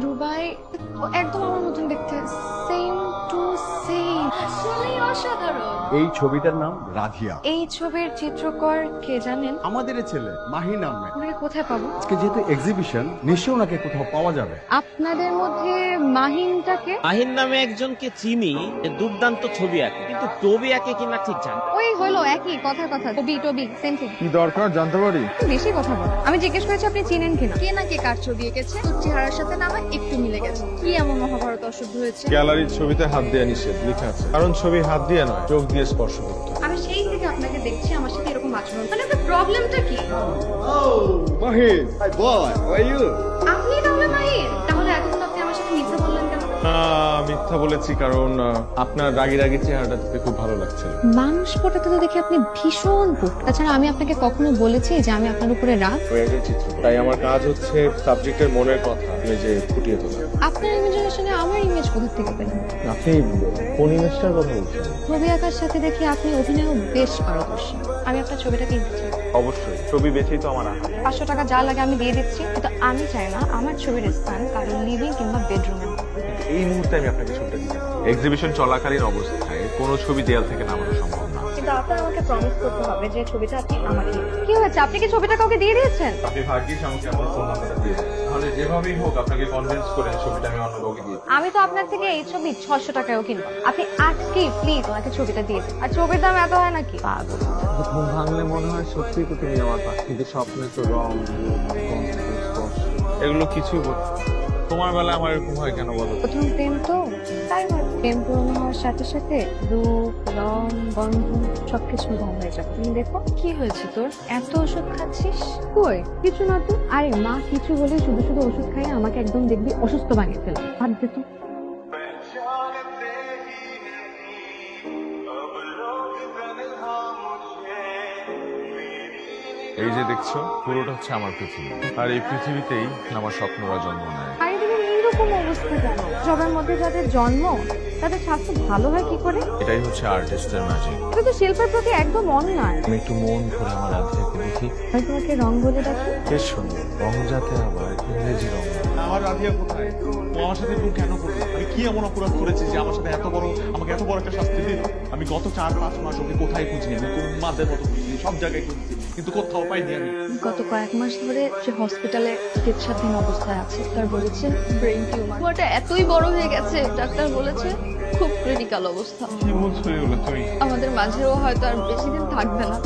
Dubai একদম আমার মতন দেখতে, সেম টু সেম, আসলেই অসাধারণ। এই ছবিটার নাম রাধিয়া। এই ছবির চিত্রকর কে জানেন? আমাদের ছেলে মাহি নামে। ওনাকে কোথায় পাবো? আজকে যেহেতু এক্সিবিশন, নিশ্চয়ই ওনাকে কোথাও পাওয়া যাবে। আপনাদের মধ্যে মাহিনটাকে? মাহিন নামে একজনকে চিনি, দুর্দান্ত ছবি আঁকে, কিন্তু ছবি আঁকে কিনা ঠিক জানি না। ওই হলো একই কথার কথা, টবি সেম থিং। কি দরকার জানতে পারি? বেশি কথা বল। আমি জিজ্ঞেস করেছি আপনি চিনেন কিনা। কে না কে কার ছবি এঁকেছে, তোর চেহারার সাথে না আমার একটু মিলে গেছে। কি এমন মহাভারত অশুদ্ধ হয়েছে? গ্যালারির ছবিতে হাত দেওয়া নিষেধ লেখা আছে, কারণ ছবি হাত দিয়ে নয়, চোখ দিয়ে স্পর্শ করতে হয়। আমি সেই থেকে আপনাকে দেখছি, আমার সাথে এরকম আচরণ, মানে আপনার প্রবলেমটা কি? Mahi, hi boy, how are you? আপনি তাহলে মাহিন? তাহলে এতক্ষণ আপনি আমার সাথে মিথ্যা বললেন কেন? মিথ্যা বলেছি কারণ আপনার রাগি রাগি চেহারাটা দেখতে খুব ভালো লাগছিল। মানুষ পটাতে তো দেখি আপনি ভীষণ পুট। তাছাড়া আমি আপনাকে কখনো বলেছি যে আমি আপনার উপরে রাগ? ওয়েটের চিত্র, তাই আমার কাজ হচ্ছে সাবজেক্টের মনের কথা ইমেজে ফুটিয়ে তোলা। আপনার ইমেজিনেশনে আমার ইমেজ কোথা থেকে পেলেন? আপনি কোন ইমেজটার কথা বলছেন? ছবি আঁকার সাথে দেখি আপনি অভিনয়ও বেশ পারদর্শী। আমি আপনার ছবিটা কিনতে চাই। অবশ্যই, ছবি বেচেই তো আমার আঁকা। 500 টাকা যা লাগে আমি দিয়ে দিচ্ছি, কিন্তু আমি চাই না আমার ছবির স্থান কারো লিভিং কিংবা বেডরুমে। এই মুহূর্তে আমি আপনাকে ছবিটা দিচ্ছি। এক্সিবিশন চলাকালীন অবস্থায় কোনো ছবি দেয়াল থেকে নামানো সম্ভব না। কিন্তু আপনার আমাকে প্রমিস করতে হবে যে ছবিটা আপনি আমাকে দিবেন। কি হয়েছে, আপনি কি ছবিটা কাউকে দিয়ে দিয়েছেন? আপনি ভাগ্যিস আমাকে আপনার ফোন নাম্বারটা দিয়ে দেন। তাহলে যেভাবেই হোক আপনাকে কনভিন্স করে ছবিটা আমি অন্য কাউকে দিয়ে দিই। আমি তো আপনার থেকে এই ছবি 600 টাকায়ও কিনবো। আপনি আজকে প্লিজ ওনাকে ছবিটা দিয়ে দিন। আর ছবির দাম এত হয় নাকি? পাগল। ঘুম ভাঙলে মনে হয় সত্যি তো তুমি আমার পাশে, কিন্তু স্বপ্নে তো রং, স্পর্শ এগুলো কিছু তোমার বেলায় আমার এরকম হয় কেন বলো? প্রথম প্রেম তো তাই হয়। প্রেম পূর্ণ হওয়ার সাথে সাথে রূপ, রং, গন্ধ সবকিছু রং হয়ে যাবে। তুমি দেখো কি হয়েছে তোর, এত ওষুধ খাচ্ছিস? কই কিছু না তো। আরে মা কিছু হলে শুধু শুধু ওষুধ খাইয়ে আমাকে একদম দেখবি অসুস্থ বানিয়ে ফেলে। ভাত দে তো। এই যে দেখছো, পুরোটা হচ্ছে আমার পৃথিবী, আর এই পৃথিবীতেই আমার স্বপ্নরা জন্ম নেয়। আরে তুমি এইরকম অবস্থা কেন? সবার মধ্যে যাদের জন্ম তাদের স্বাস্থ্য ভালো হয় কি করে? এটাই হচ্ছে আর্টিস্টের ম্যাজিক। এটা তো শিল্পের প্রতি একদম অন্যায়। আমি একটু মন ভরে আমার রাধিয়াকে দেখি, আমি তোমাকে রং বলে ডাকি। বেশ সুন্দর রং, যাতে আবার ইংরেজি রং। আমার রাধিয়া কোথায়? ও আমার সাথে এরকম কেন করলো? আমি কি এমন অপরাধ করেছি যে আমার সাথে আমাকে এত বড় একটা শাস্তি দিল? আমি গত 4-5 মাস ওকে কোথায় খুঁজিনি, আমি কোন মাদের মতো খুঁজছি, সব জায়গায় খুঁজছি, কিন্তু কোথাও পাইনি আমি। গত কয়েক মাস ধরে সে হসপিটালে চিকিৎসাধীন অবস্থায় আছে। ডাক্তার বলেছে ব্রেইন টিউমার। ওটা এতই বড় হয়ে গেছে, ডাক্তার বলেছে খুব ক্রিটিক্যাল অবস্থা। কি বলছো এগুলো তুমি? আমাদের মাঝেও হয়তো আর বেশি দিন থাকবে না।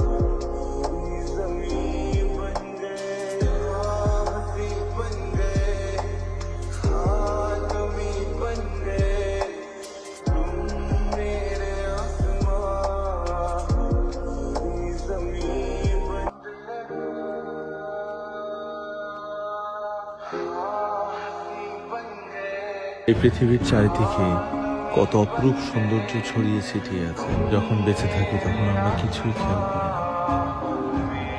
এই পৃথিবীর চারিদিকে কত অপরূপ সৌন্দর্য ছড়িয়ে ছিটিয়ে আছে। যখন বেঁচে থাকি তখন আমরা কিছুই খেয়াল করি না,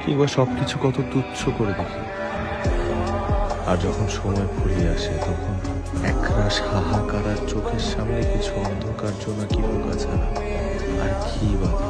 কিংবা সবকিছু কত তুচ্ছ করে দেখি। আর যখন সময় ফুরিয়ে আসে তখন একরাশ হাহাকার আর চোখের সামনে কিছু অন্ধকার জোনাকি পোকা ছাড়া আর কি বাধা।